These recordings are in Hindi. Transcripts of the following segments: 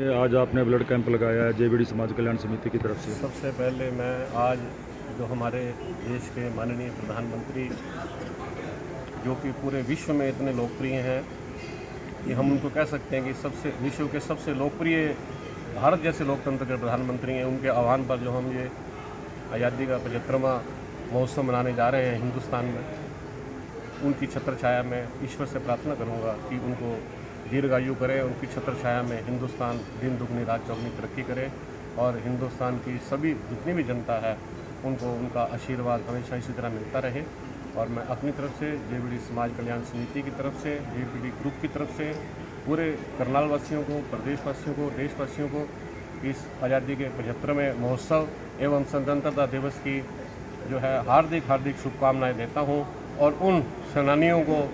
ये आज आपने ब्लड कैंप लगाया है जेबीडी समाज कल्याण समिति की तरफ से। सबसे पहले मैं आज जो हमारे देश के माननीय प्रधानमंत्री जो कि पूरे विश्व में इतने लोकप्रिय हैं कि हम उनको कह सकते हैं कि सबसे विश्व के सबसे लोकप्रिय भारत जैसे लोकतंत्र के प्रधानमंत्री हैं, उनके आह्वान पर जो हम ये आज़ादी का 75वां महोत्सव मनाने जा रहे हैं हिंदुस्तान में, उनकी छत्र छाया में ईश्वर से प्रार्थना करूंगा कि उनको दीर्घायु करे, उनकी छत्र छाया में हिंदुस्तान दिन दुगनी रात चौगनी तरक्की करे और हिंदुस्तान की सभी जितनी भी जनता है उनको उनका आशीर्वाद हमेशा इसी तरह मिलता रहे। और मैं अपनी तरफ से जेबीडी समाज कल्याण समिति की तरफ से, जेबीडी ग्रुप की तरफ से पूरे करनाल वासियों को, प्रदेशवासियों को, देशवासियों को इस आज़ादी के 75वें महोत्सव एवं स्वतंत्रता दिवस की जो है हार्दिक शुभकामनाएं देता हूं और उन सेनानियों को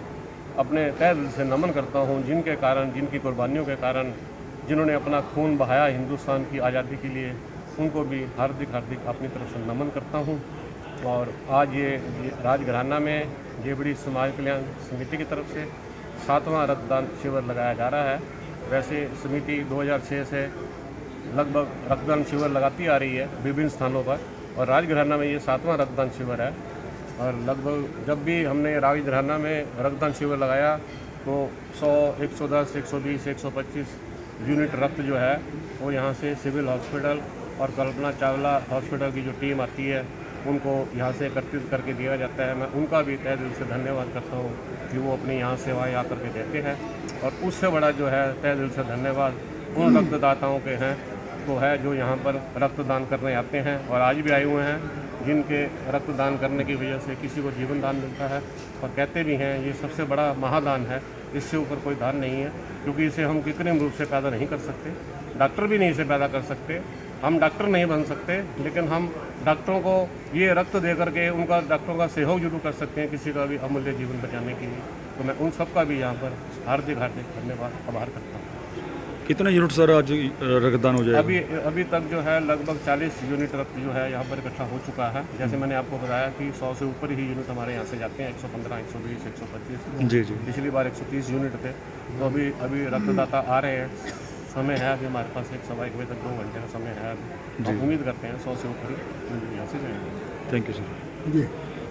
अपने तहे दिल से नमन करता हूं जिनके कारण, जिनकी कुर्बानियों के कारण, जिन्होंने अपना खून बहाया हिंदुस्तान की आज़ादी के लिए, उनको भी हार्दिक अपनी तरफ से नमन करता हूं। और आज ये राजघराना में जेबीडी समाज कल्याण समिति की तरफ से 7वां रक्तदान शिविर लगाया जा रहा है। वैसे समिति 2006 से लगभग रक्तदान शिविर लगाती आ रही है विभिन्न स्थानों पर और राजघराना में ये 7वां रक्तदान शिविर है। और लगभग जब भी हमने राजघराना में रक्तदान शिविर लगाया तो 100, 110, 120, 125 यूनिट रक्त जो है वो यहाँ से सिविल हॉस्पिटल और कल्पना चावला हॉस्पिटल की जो टीम आती है उनको यहाँ से एकत्रित करके दिया जाता है। मैं उनका भी तहे दिल से धन्यवाद करता हूँ कि वो अपनी यहाँ सेवाएँ आकर के देते हैं। और उससे बड़ा जो है तहे दिल से धन्यवाद उन रक्तदाताओं के हैं तो है जो यहाँ पर रक्तदान करने आते हैं और आज भी आए हुए हैं, जिनके रक्तदान करने की वजह से किसी को जीवन दान मिलता है। और कहते भी हैं ये सबसे बड़ा महादान है, इससे ऊपर कोई दान नहीं है, क्योंकि इसे हम कृत्रिम रूप से पैदा नहीं कर सकते, डॉक्टर भी नहीं इसे पैदा कर सकते, हम डॉक्टर नहीं बन सकते, लेकिन हम डॉक्टरों को ये रक्त दे करके उनका डॉक्टरों का सहयोग जरूर कर सकते हैं किसी का भी अमूल्य जीवन बचाने के लिए। तो मैं उन सब का भी यहाँ पर हार्दिक धन्यवाद आभार करता हूँ। कितने यूनिट सर आज रक्तदान हो जाएगा? अभी तक जो है लगभग 40 यूनिट रक्त जो है यहाँ पर इकट्ठा हो चुका है। जैसे मैंने आपको बताया कि 100 से ऊपर ही यूनिट हमारे यहाँ से जाते हैं, 115, 120, 125। जी। पिछली बार 130 यूनिट थे। तो अभी रक्तदाता आ रहे हैं, समय है अभी हमारे पास 1-1.25 बजे तक 2 घंटे का समय है अभी। तो उम्मीद करते हैं 100 से ऊपर ही यहाँ से जाएंगे। Thank you sir. जी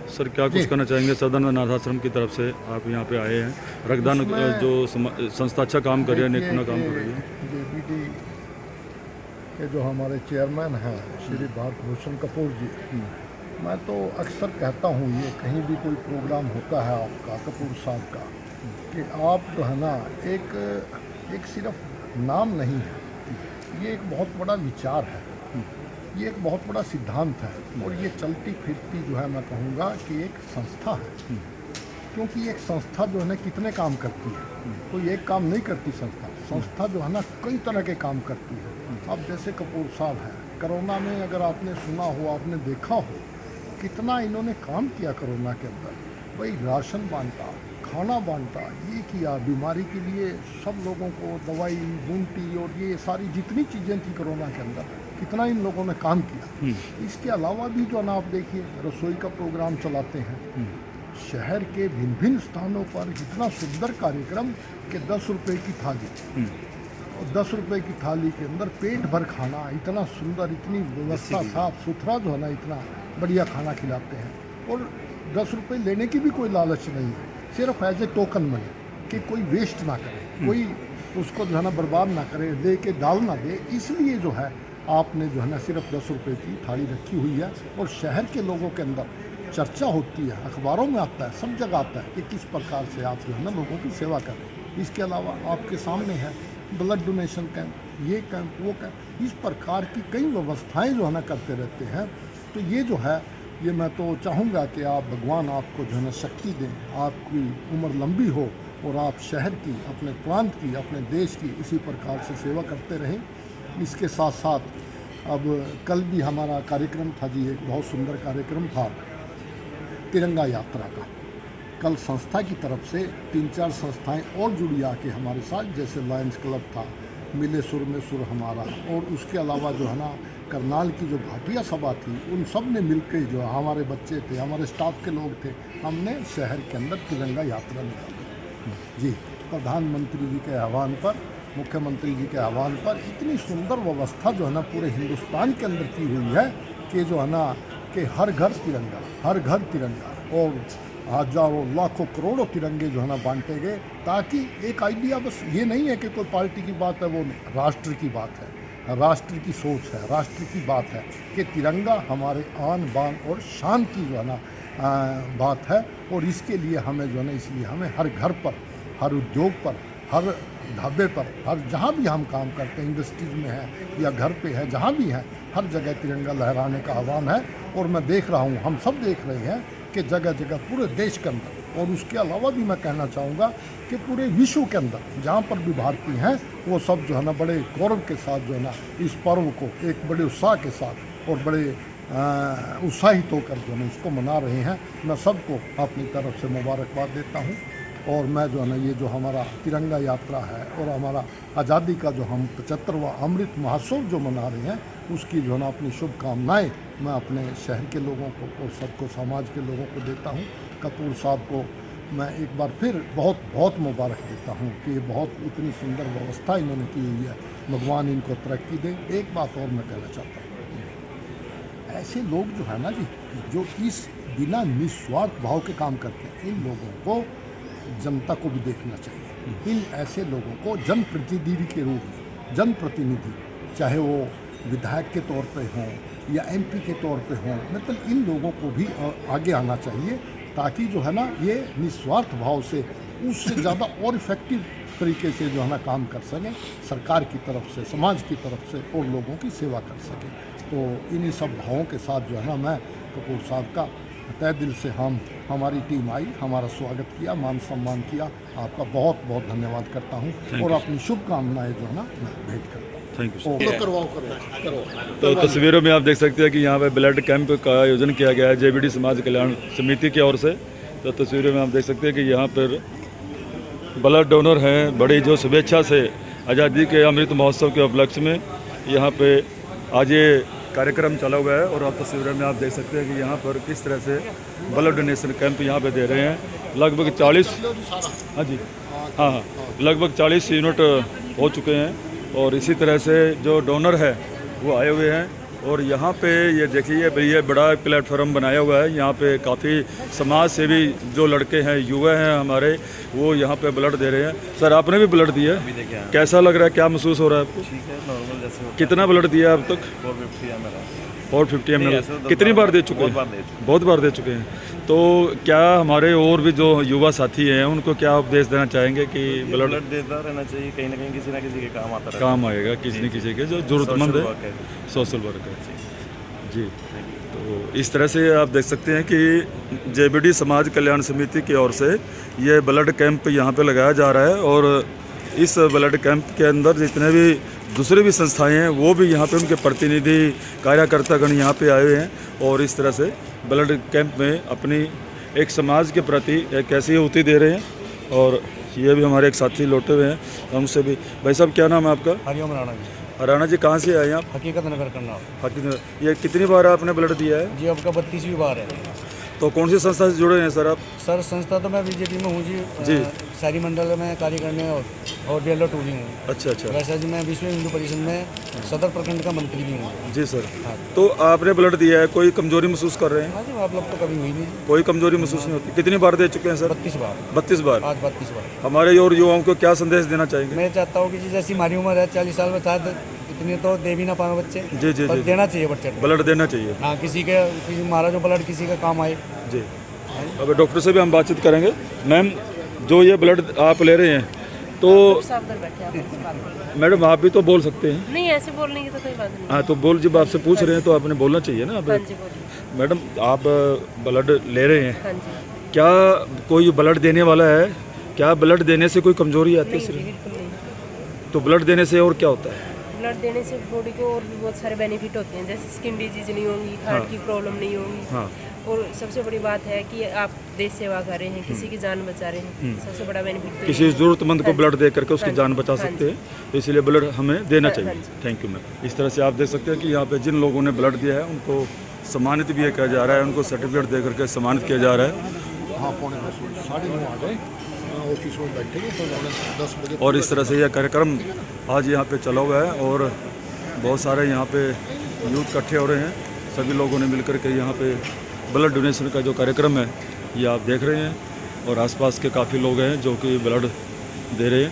सर क्या कुछ कहना चाहेंगे? सदन अनाथ आश्रम की तरफ से आप यहाँ पे आए हैं, रक्तदान जो संस्था अच्छा काम कर रही है, नेकना काम कर रही है। जेबीडी के जो हमारे चेयरमैन हैं श्री भारत भूषण कपूर जी, मैं तो अक्सर कहता हूँ ये कहीं भी कोई प्रोग्राम होता है आपका कपूर साहब का, कि आप जो है ना एक सिर्फ नाम नहीं है, ये एक बहुत बड़ा विचार है, ये एक बहुत बड़ा सिद्धांत है और ये चलती फिरती जो है मैं कहूँगा कि एक संस्था है। क्योंकि एक संस्था जो है ना कितने काम करती है, कोई एक काम नहीं करती संस्था जो है ना कई तरह के काम करती है। अब जैसे कपूर साहब है, कोरोना में अगर आपने सुना हो, आपने देखा हो कितना इन्होंने काम किया कोरोना के अंदर, भाई राशन बांटा, खाना बांटा, ये किया, बीमारी के लिए सब लोगों को दवाई बूंटी और ये सारी जितनी चीज़ें थी कोरोना के अंदर, कितना इन लोगों ने काम किया। इसके अलावा भी जो है ना आप देखिए रसोई का प्रोग्राम चलाते हैं, शहर के भिन्न स्थानों पर इतना सुंदर कार्यक्रम कि 10 रुपये की थाली और 10 रुपये की थाली के अंदर पेट भर खाना, इतना सुंदर, इतनी व्यवस्था साफ सुथरा जो है ना, इतना बढ़िया खाना खिलाते हैं। और 10 रुपये लेने की भी कोई लालच नहीं है, सिर्फ एज ए टोकन मनी कि कोई वेस्ट ना करे, कोई उसको जो है ना बर्बाद ना करे, दे के डाल ना दे। इसलिए जो है आपने जो है ना सिर्फ 10 रुपये की थाली रखी हुई है और शहर के लोगों के अंदर चर्चा होती है, अखबारों में आता है, सब जगह आता है कि किस प्रकार से आप जो है ना लोगों की सेवा करें। इसके अलावा आपके सामने है ब्लड डोनेशन कैंप, ये कैंप, वो कैंप, इस प्रकार की कई व्यवस्थाएं जो है ना करते रहते हैं। तो ये जो है ये मैं तो चाहूँगा कि आप भगवान आपको जो है ना शक्ति दें, आपकी उम्र लंबी हो और आप शहर की, अपने प्रांत की, अपने देश की इसी प्रकार से सेवा करते रहें। इसके साथ साथ अब कल भी हमारा कार्यक्रम था जी, एक बहुत सुंदर कार्यक्रम था तिरंगा यात्रा का। कल संस्था की तरफ से 3-4 संस्थाएं और जुड़ी आके हमारे साथ, जैसे लायंस क्लब था, मिले सुर में सुर हमारा, और उसके अलावा जो है ना करनाल की जो भाटिया सभा थी, उन सब ने मिलकर जो हमारे बच्चे थे, हमारे स्टाफ के लोग थे, हमने शहर के अंदर तिरंगा यात्रा निकाली जी। प्रधानमंत्री जी के आह्वान पर मुख्यमंत्री जी के आह्वान पर इतनी सुंदर व्यवस्था जो है ना पूरे हिंदुस्तान के अंदर की हुई है कि जो है ना कि हर घर तिरंगा और हजारों लाखों करोड़ों तिरंगे जो है ना बांटे गए, ताकि एक आइडिया, बस ये नहीं है कि कोई पार्टी की बात है, वो नहीं, राष्ट्र की बात है, राष्ट्र की सोच है, राष्ट्र की बात है कि तिरंगा हमारे आन बान और शान की जो है ना बात है। और इसके लिए हमें जो है ना, इसलिए हमें हर घर पर, हर उद्योग पर, हर ढाबे पर, हर जहाँ भी हम काम करते हैं, इंडस्ट्रीज में है या घर पे है, जहाँ भी है, हर जगह तिरंगा लहराने का आह्वान है। और मैं देख रहा हूँ, हम सब देख रहे हैं कि जगह जगह पूरे देश के अंदर, और उसके अलावा भी मैं कहना चाहूँगा कि पूरे विश्व के अंदर जहाँ पर भी भारतीय हैं, वो सब जो है ना बड़े गौरव के साथ जो है ना इस पर्व को एक बड़े उत्साह के साथ और बड़े उत्साहित होकर जो है ना इसको मना रहे हैं। मैं सबको अपनी तरफ से मुबारकबाद देता हूँ। और मैं जो है ना ये जो हमारा तिरंगा यात्रा है और हमारा आज़ादी का जो हम 75वां अमृत महोत्सव जो मना रहे हैं, उसकी जो है ना अपनी शुभकामनाएँ मैं अपने शहर के लोगों को और सबको, समाज के लोगों को देता हूँ। कपूर साहब को मैं एक बार फिर बहुत बहुत मुबारक देता हूँ कि ये बहुत इतनी सुंदर व्यवस्था इन्होंने की हुई है। भगवान इनको तरक्की दे। एक बात और मैं कहना चाहता हूँ, ऐसे लोग जो है ना जी, जो इस बिना निस्वार्थ भाव के काम करते हैं, इन लोगों को जनता को भी देखना चाहिए। इन ऐसे लोगों को जनप्रतिनिधि के रूप में, जनप्रतिनिधि चाहे वो विधायक के तौर पे हों या एमपी के तौर पे हों, मतलब इन लोगों को भी आगे आना चाहिए, ताकि जो है ना ये निस्वार्थ भाव से उससे ज़्यादा और इफ़ेक्टिव तरीके से जो है ना काम कर सकें, सरकार की तरफ से, समाज की तरफ से, और लोगों की सेवा कर सकें। तो इन्हीं सब भावों के साथ जो है ना मैं कपूर साहब का तहे दिल से हमारी टीम आई, हमारा स्वागत किया, मान सम्मान किया। आपका बहुत बहुत धन्यवाद करता हूँ और अपनी शुभकामनाएं जो है ना मैं भेंट करता हूँ। Thank you. तो करवाओ। तो तस्वीरों में आप देख सकते हैं कि यहाँ पे ब्लड कैंप का आयोजन किया गया है जेबीडी समाज कल्याण समिति की ओर से। तो तस्वीरों में आप देख सकते हैं कि यहाँ पर ब्लड डोनर हैं, बड़ी जो शुभेच्छा से आज़ादी के अमृत महोत्सव के उपलक्ष्य में यहाँ पे आज ये कार्यक्रम चला हुआ है। और आप तस्वीरों में आप देख सकते हैं कि यहाँ पर किस तरह से ब्लड डोनेशन कैंप यहाँ पे दे रहे हैं। लगभग 40 हाँ लगभग 40 यूनिट हो चुके हैं और इसी तरह से जो डोनर है वो आए हुए हैं। और यहाँ पे ये देखिए ये बड़ा प्लेटफॉर्म बनाया हुआ है। यहाँ पे काफ़ी समाज सेवी जो लड़के हैं, युवा हैं हमारे, वो यहाँ पे ब्लड दे रहे हैं। सर आपने भी ब्लड दिया, कैसा लग रहा है, क्या महसूस हो रहा है आपको? ठीक है, नॉर्मल जैसे। कितना ब्लड दिया अब तक? 450 ml। कितनी बार दे चुके हैं? बहुत बार दे चुके हैं। तो क्या हमारे और भी जो युवा साथी हैं उनको क्या उपदेश देना चाहेंगे कि ब्लड देता रहना चाहिए, कहीं ना कहीं किसी ना किसी के काम आता है, काम आएगा किसी न किसी के जो जरूरतमंद है, सोशल वर्क है जी। तो इस तरह से आप देख सकते हैं कि जेबीडी समाज कल्याण समिति की ओर से ये ब्लड कैंप यहाँ पे लगाया जा रहा है। और इस ब्लड कैंप के अंदर जितने भी दूसरे भी संस्थाएं हैं वो भी यहाँ पे उनके प्रतिनिधि कार्यकर्तागण यहाँ पे आए हुए हैं और इस तरह से ब्लड कैंप में अपनी एक समाज के प्रति एक ऐसी हुती दे रहे हैं। और ये भी हमारे एक साथी लौटे हुए हैं, हमसे भी। भाई साहब क्या नाम है आपका? हरिओम राणा जी। राणा जी कहाँ से आए हैं आप? हकीकत नगर करना। हकीकत। ये कितनी बार आपने ब्लड दिया है? जी आपका 32वीं बार है। तो कौन सी संस्था से जुड़े हैं सर आप? सर संस्था तो मैं बीजेपी में हूँ जी शहरी मंडल में कार्य करने और डेलर टूरिंग हूँ। अच्छा अच्छा। वैसे जी मैं विश्व हिंदू परिषद में सदर प्रखंड का मंत्री भी हूँ। जी सर। हाँ। तो आपने ब्लड दिया है, कोई कमजोरी महसूस कर रहे हैं? हाँ जी, आप लोग तो कभी हुई नहीं। कोई कमजोरी महसूस नहीं होती। कितनी बार दे चुके हैं सर? 32 बार। 32 बार। आज 32 बार। हमारे और युवाओं को क्या संदेश देना चाहेंगे? मैं चाहता हूँ कि जी जैसी हमारी उम्र है 40 साल में, शायद इतने तो दे भी ना पाए बच्चे। जी जी जी। देना चाहिए बच्चे, ब्लड देना चाहिए। हाँ, किसी हमारा जो ब्लड किसी का काम आए जी। अब डॉक्टर से भी हम बातचीत करेंगे। मैम जो ये ब्लड आप ले रहे हैं तो मैडम आप भी तो बोल सकते हैं। नहीं, ऐसे बोलने की तो कोई बात नहीं। हाँ तो बोल, जब आपसे पूछ रहे हैं तो आपने बोलना चाहिए ना। हाँ जी, बोलिए। मैडम आप ब्लड ले रहे हैं, हाँ जी। क्या कोई ब्लड देने वाला है, क्या ब्लड देने से कोई कमजोरी आती है नहीं, शरीर? बिल्कुल नहीं। तो ब्लड देने से और क्या होता है? ब्लड देने से बॉडी को और भी बहुत सारे बेनिफिट होते हैं, जैसे स्किन डिजीज नहीं होगी, हार्ट की प्रॉब्लम नहीं होगी। हाँ। और सबसे बड़ी बात है कि आप देश सेवा कर रहे हैं, किसी की जान बचा रहे हैं, सबसे बड़ा बेनिफिट तो किसी ज़रूरतमंद को ब्लड दे करके उसकी जान बचा हाँ सकते हैं, तो इसलिए ब्लड हमें देना हाँ चाहिए। जी। Thank you ma'am. इस तरह से आप देख सकते हैं कि यहाँ पे जिन लोगों ने ब्लड दिया है उनको सम्मानित भी किया जा रहा है, उनको सर्टिफिकेट दे करके सम्मानित किया जा रहा है। हाँ 9:45 आ गए ऑफिस में बैठेंगे तो 10 बजे। और इस तरह से यह कार्यक्रम आज यहाँ पे चला हुआ है और बहुत सारे यहाँ पे यूथ इकट्ठे हो रहे हैं। सभी लोगों ने मिलकर के यहाँ पे ब्लड डोनेशन का जो कार्यक्रम है ये आप देख रहे हैं और आसपास के काफ़ी लोग हैं जो कि ब्लड दे रहे हैं।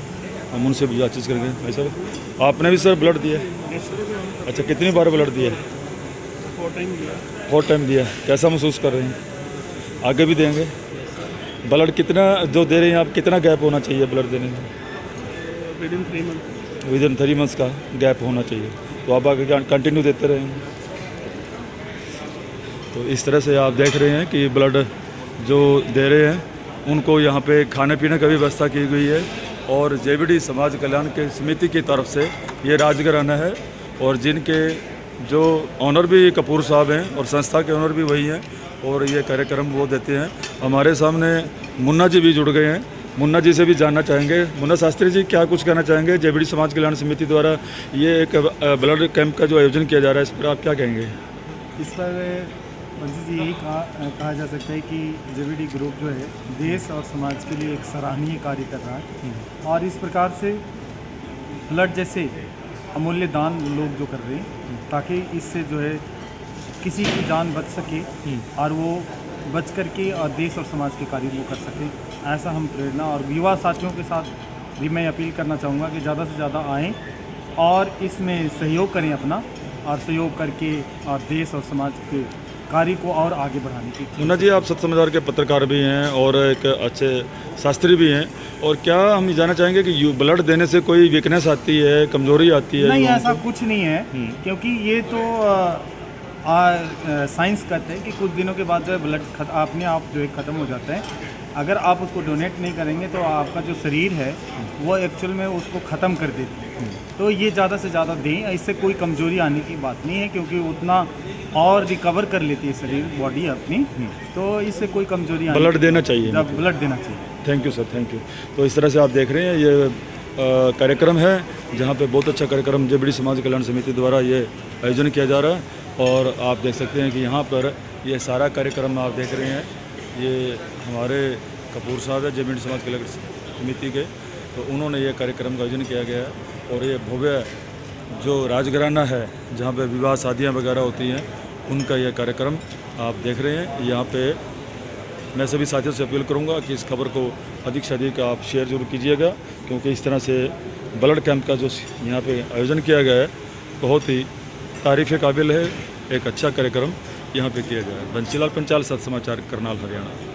हम उनसे भी बातचीत करेंगे। भाई साहब, आपने भी सर ब्लड दिया? अच्छा, कितनी बार ब्लड दिया? 4 टाइम दिया। कैसा महसूस कर रहे हैं? आगे भी देंगे? ब्लड कितना जो दे रहे हैं आप, कितना गैप होना चाहिए ब्लड देने में? विदिन 3 मंथ्स का गैप होना चाहिए, तो आप आगे कंटिन्यू देते रहेंगे। तो इस तरह से आप देख रहे हैं कि ब्लड जो दे रहे हैं उनको यहाँ पे खाने पीने का भी व्यवस्था की गई है और जेबीडी समाज कल्याण के समिति की तरफ से ये राजघराना है और जिनके जो ऑनर भी कपूर साहब हैं और संस्था के ऑनर भी वही हैं और ये कार्यक्रम वो देते हैं। हमारे सामने मुन्ना जी भी जुड़ गए हैं। मुन्ना जी से भी जानना चाहेंगे। मुन्ना शास्त्री जी, क्या कुछ कहना चाहेंगे? जेबीडी समाज कल्याण समिति द्वारा ये एक ब्लड कैंप का जो आयोजन किया जा रहा है, इस पर आप क्या कहेंगे? इस पर पंडित जी यही कहा जा सकता है कि जेबीडी ग्रुप जो है देश और समाज के लिए एक सराहनीय कार्य कर रहा है और इस प्रकार से ब्लड जैसे अमूल्य दान लोग जो कर रहे हैं ताकि इससे जो है किसी की जान बच सके और वो बच करके और देश और समाज के कार्य वो कर सकें, ऐसा हम प्रेरणा और युवा साथियों के साथ भी मैं अपील करना चाहूँगा कि ज़्यादा से ज़्यादा आएँ और इसमें सहयोग करें अपना और सहयोग करके और देश और समाज के कार्य को और आगे बढ़ाने की। मुन्ना जी, आप सत्य समाचार के पत्रकार भी हैं और एक अच्छे शास्त्री भी हैं, और क्या हम ये जानना चाहेंगे कि ब्लड देने से कोई वीकनेस आती है, कमजोरी आती है? नहीं, ऐसा कुछ नहीं है क्योंकि ये तो साइंस कहते हैं कि कुछ दिनों के बाद जो है ब्लड अपने आप जो है ख़त्म हो जाता है। अगर आप उसको डोनेट नहीं करेंगे तो आपका जो शरीर है वो एक्चुअल में उसको ख़त्म कर देती है। तो ये ज़्यादा से ज़्यादा दें, इससे कोई कमजोरी आने की बात नहीं है क्योंकि उतना और रिकवर कर लेती है शरीर बॉडी अपनी, तो इससे कोई कमजोरी ब्लड देना चाहिए, ब्लड देना चाहिए। Thank you sir, thank you. तो इस तरह से आप देख रहे हैं ये कार्यक्रम है जहाँ पे बहुत अच्छा कार्यक्रम जेबीडी समाज कल्याण समिति द्वारा ये आयोजन किया जा रहा है और आप देख सकते हैं कि यहाँ पर ये सारा कार्यक्रम आप देख रहे हैं। ये हमारे कपूर साहब है जेबीडी समाज कल्याण समिति के, तो उन्होंने ये कार्यक्रम का आयोजन किया गया है और ये भव्य जो राजघराना है जहाँ पे विवाह शादियाँ वगैरह होती हैं उनका ये कार्यक्रम आप देख रहे हैं। यहाँ पे मैं सभी साथियों से अपील करूँगा कि इस खबर को अधिक से अधिक आप शेयर जरूर कीजिएगा क्योंकि इस तरह से ब्लड कैंप का जो यहाँ पे आयोजन किया गया है बहुत ही तारीफ़ काबिल है। एक अच्छा कार्यक्रम यहाँ पे किया गया है। बंसीलाल पंचाल, सत्य समाचार, करनाल, हरियाणा।